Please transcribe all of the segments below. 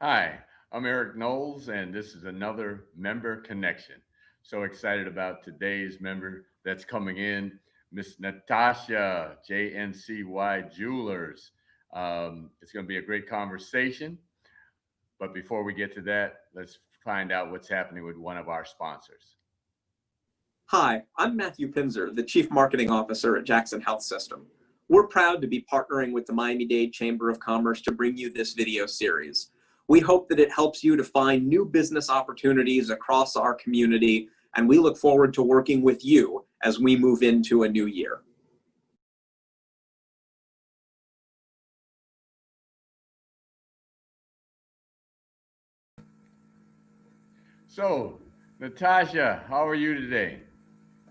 Hi, I'm Eric Knowles, and this is another member connection. So excited about today's member that's coming in, Miss Natacha, JNCY Jewelers. It's going to be a great conversation. But before we get to that, let's find out what's happening with one of our sponsors. Hi, I'm Matthew Pinzer, the Chief Marketing Officer at Jackson Health System. We're proud to be partnering with the Miami-Dade Chamber of Commerce to bring you this video series. We hope that it helps you to find new business opportunities across our community, and we look forward to working with you as we move into a new year. So, Natasha, how are you today?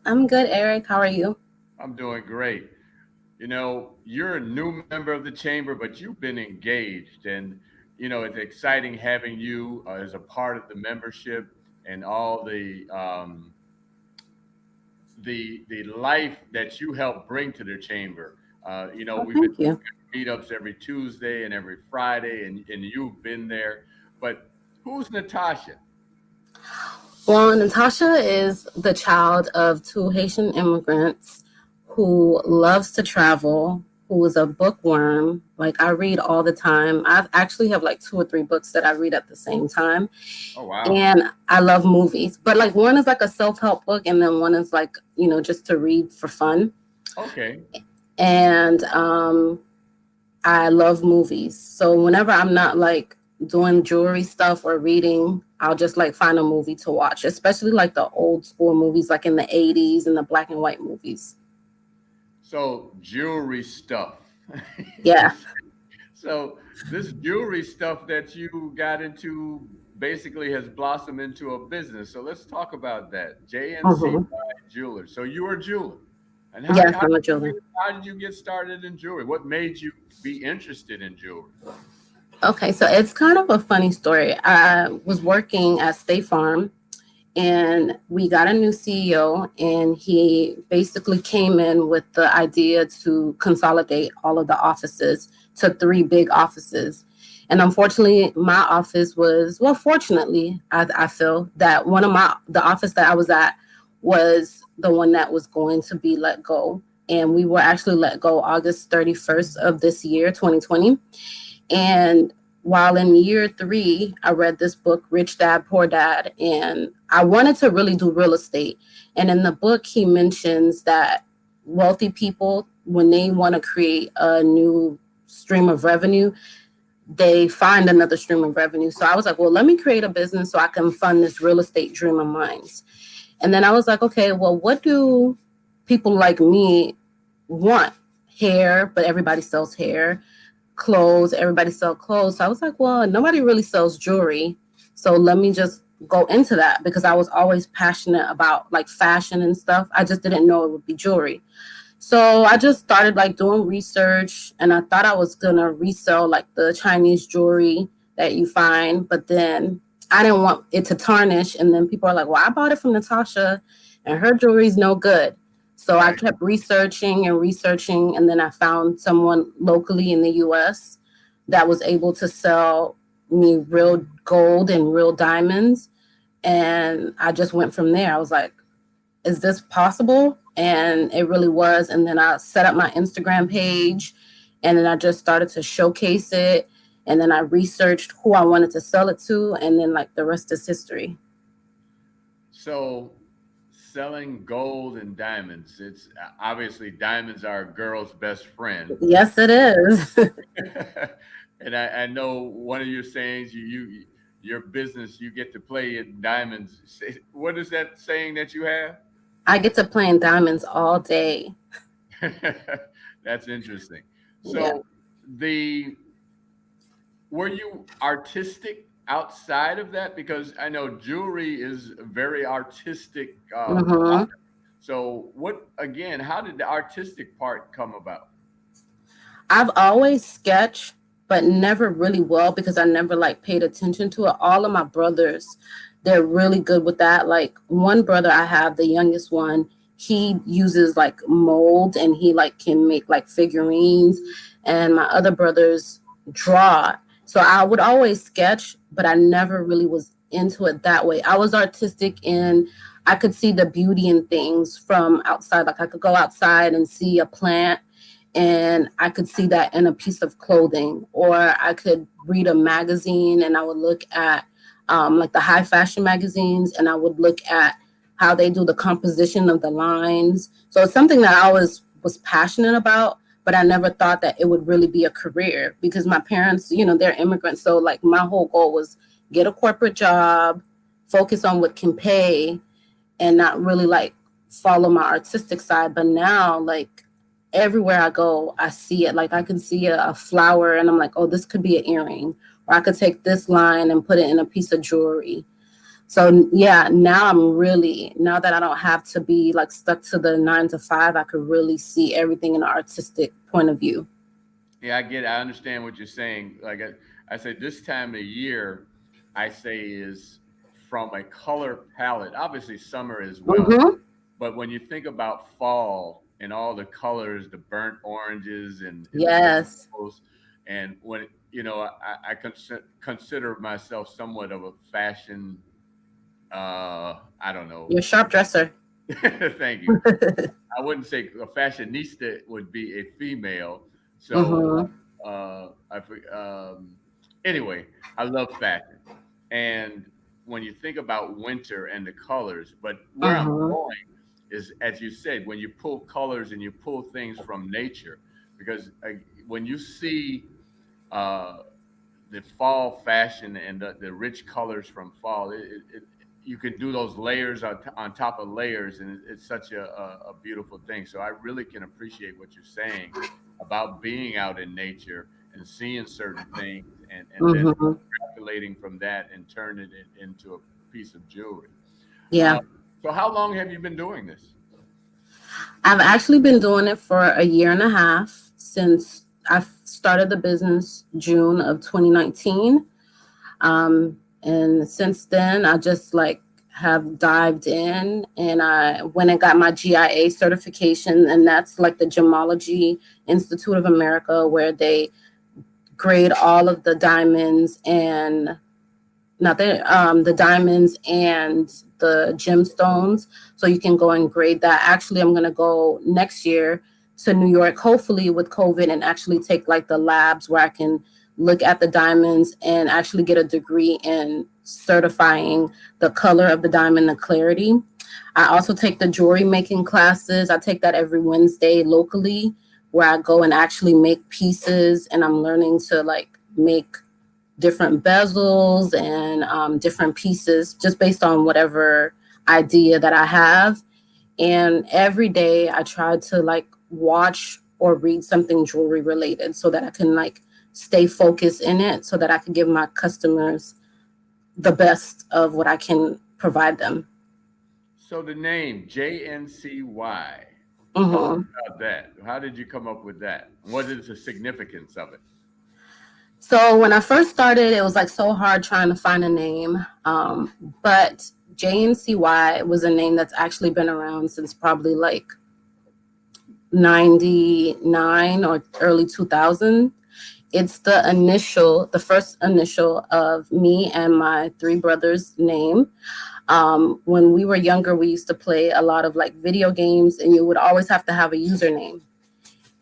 I'm good, Eric. How are you? I'm doing great. You're a new member of the chamber, but you've been engaged, and it's exciting having you as a part of the membership and all the life that you help bring to the chamber. Oh, We've been thank you. meetups every Tuesday and every Friday, and you've been there. But who's Natasha? Well, Natasha is the child of two Haitian immigrants who loves to travel, who is a bookworm. Like I read all the time. I actually have like two or three books that I read at the same time. Oh wow. And I love movies. But like one is like a self-help book and then one is like, just to read for fun. Okay. And I love movies. So whenever I'm not like doing jewelry stuff or reading, I'll just like find a movie to watch, especially like the old school movies, like in the 80s and the black and white movies. So jewelry stuff. Yeah. So this jewelry stuff that you got into basically has blossomed into a business. So let's talk about that. JNCY hmm Jewelers. So you are a jeweler. And Yes, I'm a jeweler. how did you get started in jewelry? What made you be interested in jewelry? Okay, so it's kind of a funny story. I was working at State Farm and we got a new CEO and he basically came in with the idea to consolidate all of the offices to three big offices. And unfortunately, my office was, well, fortunately, I feel that the office that I was at was the one that was going to be let go. And we were actually let go August 31st of this year, 2020. And while in year three, I read this book, Rich Dad, Poor Dad, and I wanted to really do real estate. And in the book, he mentions that wealthy people, when they want to create a new stream of revenue, they find another stream of revenue. So I was like, well, let me create a business so I can fund this real estate dream of mine. And then I was like, okay, well, what do people like me want? Hair, but everybody sells hair. Clothes, everybody sell clothes. So I was like, well, nobody really sells jewelry. So let me just go into that because I was always passionate about like fashion and stuff. I just didn't know it would be jewelry. So I just started like doing research and I thought I was gonna resell like the Chinese jewelry that you find, but then I didn't want it to tarnish. And then people are like, well, I bought it from Natasha and her jewelry's no good. So I Right. kept researching and researching, and then I found someone locally in the US that was able to sell me real gold and real diamonds. And I just went from there. I was like, is this possible? And it really was. And then I set up my Instagram page and then I just started to showcase it. And then I researched who I wanted to sell it to. And then like the rest is history. So selling gold and diamonds, it's obviously diamonds are a girl's best friend. Yes, it is. And I know one of your sayings, your business, you get to play in diamonds. What is that saying that you have? I get to play in diamonds all day. That's interesting. Yeah. So the were you artistic outside of that? Because I know jewelry is a very artistic hmm product. So what again, how did the artistic part come about? I've always sketched, but never really well because I never like paid attention to it. All of my brothers, they're really good with that. Like one brother I have, the youngest one, he uses like mold and he like can make like figurines. And my other brothers draw. So I would always sketch, but I never really was into it that way. I was artistic and I could see the beauty in things from outside. Like I could go outside and see a plant and I could see that in a piece of clothing, or I could read a magazine and I would look at like the high fashion magazines and I would look at how they do the composition of the lines. So it's something that I always was passionate about, but I never thought that it would really be a career because my parents, you know, they're immigrants. So like my whole goal was get a corporate job, focus on what can pay, and not really like follow my artistic side. But now, like everywhere I go, I see it. Like I can see a flower and I'm like, oh, this could be an earring. Or I could take this line and put it in a piece of jewelry. So yeah, now now that I don't have to be like stuck to the 9 to 5, I could really see everything in an artistic point of view. Yeah, I get it. I understand what you're saying. Like I said, this time of year, I say is from a color palette. Obviously, summer as well. Mm-hmm. But when you think about fall and all the colors, the burnt oranges and the Yes. rainbows, and when I consider myself somewhat of a fashion. I don't know. You're a sharp dresser. Thank you. I wouldn't say a fashionista would be a female. So, Mm-hmm. I anyway, I love fashion, and when you think about winter and the colors, but where I'm Mm-hmm. going is, as you said, when you pull colors and you pull things from nature, because when you see uh, the fall fashion and the rich colors from fall, you can do those layers on top of layers, and it's such a beautiful thing. So I really can appreciate what you're saying about being out in nature and seeing certain things, and then Mm-hmm. extrapolating from that and turning it into a piece of jewelry. Uh, Yeah. so how long have you been doing this? I've actually been doing it for a year and a half since I started the business June of 2019. And since then, I just like have dived in and I went and got my GIA certification. And that's like the Gemology Institute of America, where they grade all of the diamonds and not the diamonds and the gemstones. So you can go and grade that. Actually, I'm going to go next year to New York, hopefully with COVID, and actually take like the labs where I can look at the diamonds and actually get a degree in certifying the color of the diamond, the clarity. I also take the jewelry making classes. I take that every Wednesday locally, where I go and actually make pieces, and I'm learning to like make different bezels and different pieces just based on whatever idea that I have. And every day I try to like watch or read something jewelry related so that I can like stay focused in it so that I can give my customers the best of what I can provide them. So the name JNCY. Tell us Hmm. about that. How did you come up with that? What is the significance of it? So when I first started, it was like so hard trying to find a name. But JNCY was a name that's actually been around since probably like 99 or early 2000. It's the first initial of me and my three brothers' name. When we were younger, we used to play a lot of like video games, and you would always have to have a username.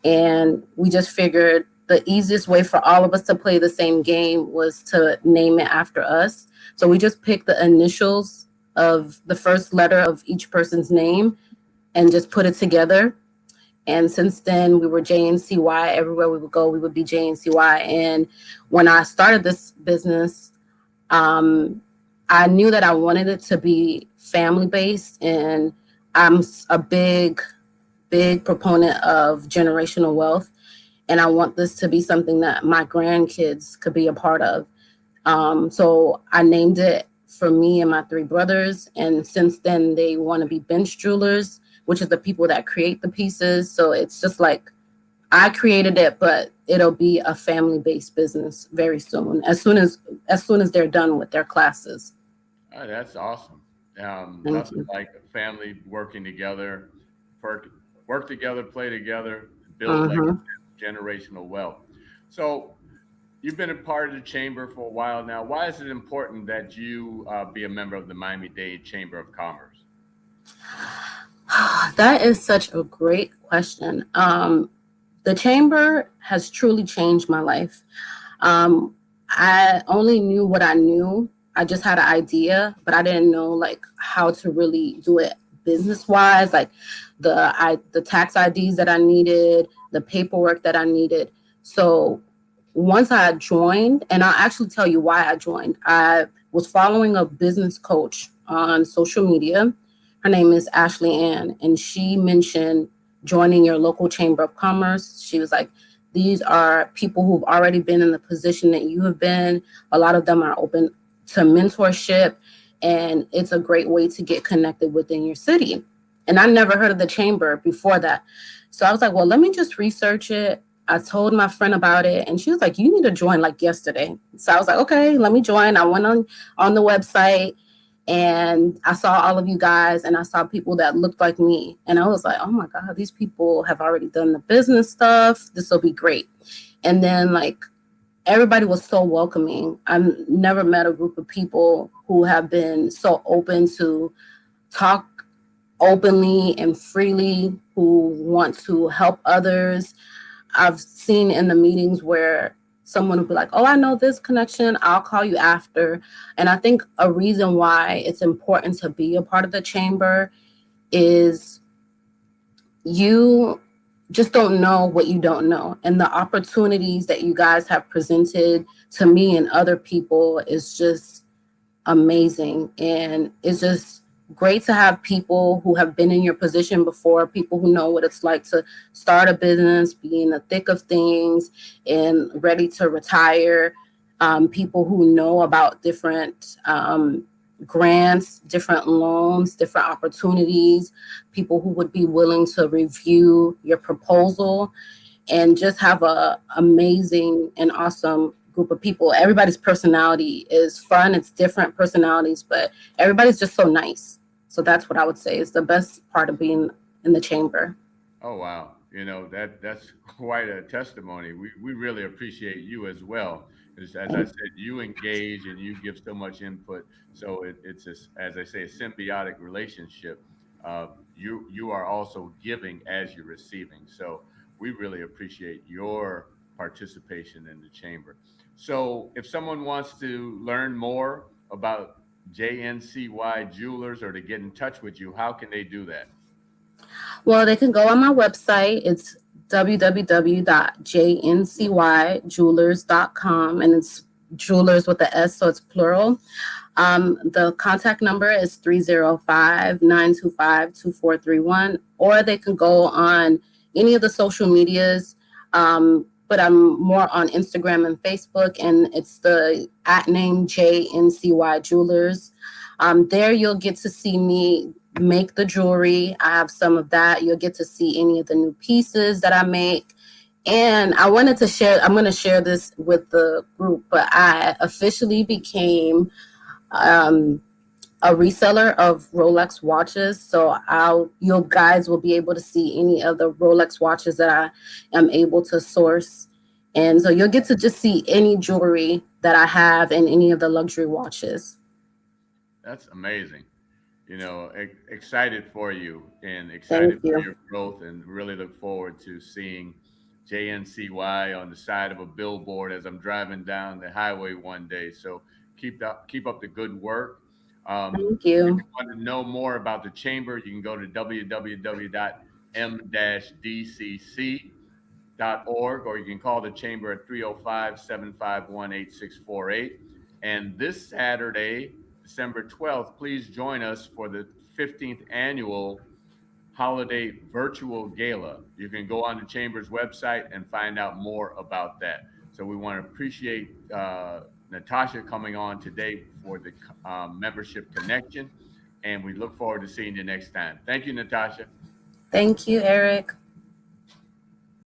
And we just figured the easiest way for all of us to play the same game was to name it after us. So we just picked the initials of the first letter of each person's name and just put it together. And since then, we were JNCY. Everywhere we would go, we would be JNCY. And when I started this business, um, I knew that I wanted it to be family based. And I'm a big proponent of generational wealth. And I want this to be something that my grandkids could be a part of. So I named it for me and my three brothers. And since then, they want to be bench jewelers, which is the people that create the pieces. So it's just like I created it, but it'll be a family-based business very soon. As soon as they're done with their classes. Oh, that's awesome. Thank Nothing you. like a family working together, work, work together, play together, build like Hmm. generational wealth. So You've been a part of the chamber for a while now. Why is it important that you be a member of the Miami-Dade Chamber of Commerce? That is such a great question. The chamber has truly changed my life. I only knew what I knew. I just had an idea, but I didn't know like how to really do it business wise, like the tax IDs that I needed, the paperwork that I needed. So once I joined, and I'll actually tell you why I joined. I was following a business coach on social media. Her name is Ashley Ann, and she mentioned joining your local chamber of commerce. She was like, these are people who've already been in the position that you have been. A lot of them are open to mentorship, and it's a great way to get connected within your city. And I never heard of the chamber before that. So I was like, well, let me just research it. I told my friend about it, and she was like, you need to join like yesterday. So I was like, okay, let me join. I went on the website, and I saw all of you guys, and I saw people that looked like me. And I was like, oh my God, these people have already done the business stuff. This will be great. And then like everybody was so welcoming. I've never met a group of people who have been so open to talk openly and freely, who want to help others. I've seen in the meetings where someone will be like, oh, I know this connection, I'll call you after. And I think a reason why it's important to be a part of the chamber is you just don't know what you don't know. And the opportunities that you guys have presented to me and other people is just amazing. And it's just great to have people who have been in your position before, people who know what it's like to start a business, be in the thick of things and ready to retire, people who know about different grants, different loans, different opportunities, people who would be willing to review your proposal, and just have a amazing and awesome group of people. Everybody's personality is fun. It's different personalities, but everybody's just so nice. So that's what I would say is the best part of being in the chamber. Oh wow, that's quite a testimony. We really appreciate you as well. As I said, you engage and you give so much input. So it's as I say, a symbiotic relationship. You are also giving as you're receiving. So we really appreciate your participation in the chamber. So if someone wants to learn more about JNCY Jewelers or to get in touch with you, how can they do that? Well, they can go on my website. It's www.jncyjewelers.com, and it's jewelers with the S, so it's plural. The contact number is 305-925-2431, or they can go on any of the social medias. But I'm more on Instagram and Facebook, and it's the @name JNCY Jewelers. There you'll get to see me make the jewelry. I have some of that. You'll get to see any of the new pieces that I make. And I wanted to share, I'm going to share this with the group, but I officially became a reseller of Rolex watches. So you guys will be able to see any of the Rolex watches that I am able to source. And so you'll get to just see any jewelry that I have and any of the luxury watches. That's amazing. Excited for you and Thank excited for you. your growth, and really look forward to seeing JNCY on the side of a billboard as I'm driving down the highway one day. So keep up the good work. Thank If you. you want to know more about the chamber, you can go to www.m-dcc.org, or you can call the chamber at 305-751-8648. And this Saturday, December 12th, please join us for the 15th annual holiday virtual gala. You can go on the chamber's website and find out more about that. So we want to appreciate Natacha coming on today for the membership connection, and we look forward to seeing you next time. Thank you, Natacha. Thank you, Eric.